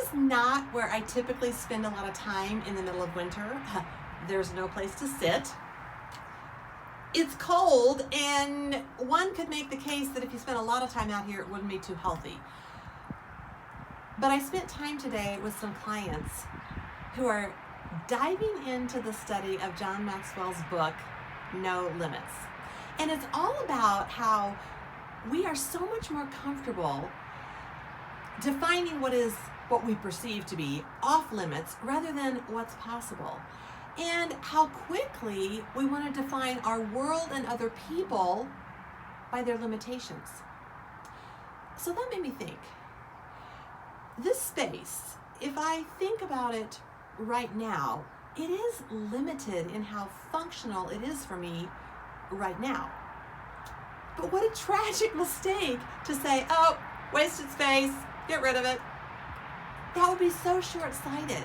is not where I typically spend a lot of time in the middle of winter. There's no place to sit. It's cold, and one could make the case that if you spent a lot of time out here, it wouldn't be too healthy. But I spent time today with some clients who are diving into the study of John Maxwell's book, No Limits. And it's all about how we are so much more comfortable defining what we perceive to be off limits rather than what's possible. And how quickly we want to define our world and other people by their limitations. So that made me think. This space, if I think about it right now, it is limited in how functional it is for me right now. But what a tragic mistake to say, oh, wasted space, get rid of it. That would be so short-sighted,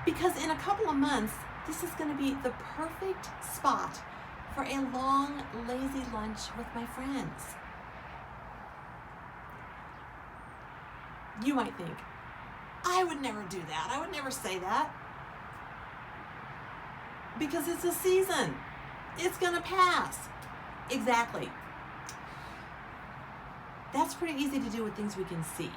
because in a couple of months, this is going to be the perfect spot for a long, lazy lunch with my friends. You might think, I would never do that. I would never say that. Because it's a season. It's going to pass. Exactly. That's pretty easy to do with things we can see.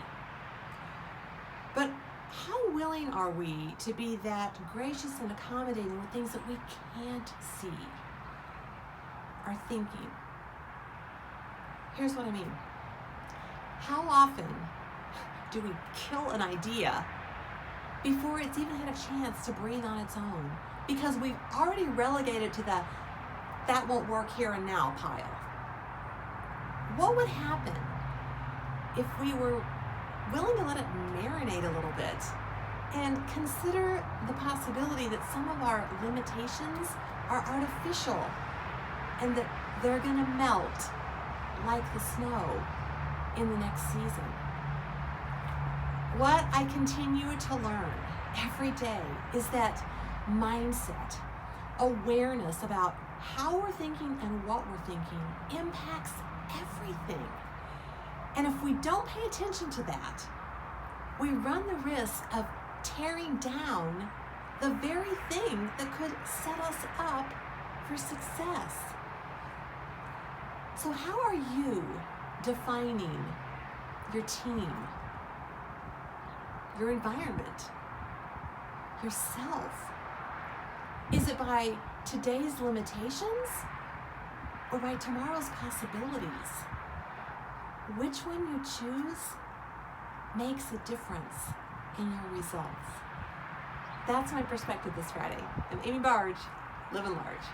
But how willing are we to be that gracious and accommodating with things that we can't see? Our thinking. Here's what I mean. How often do we kill an idea before it's even had a chance to breathe on its own? Because we've already relegated to the that won't work here and now pile. What would happen if we were willing to let it marinate a little bit and consider the possibility that some of our limitations are artificial and that they're going to melt like the snow in the next season? What I continue to learn every day is that mindset, awareness about how we're thinking and what we're thinking impacts everything. And if we don't pay attention to that, we run the risk of tearing down the very thing that could set us up for success. So how are you defining your team, your environment, yourself? Is it by today's limitations or by tomorrow's possibilities? Which one you choose makes a difference in your results. That's my perspective this Friday. I'm Amy Barg, living large.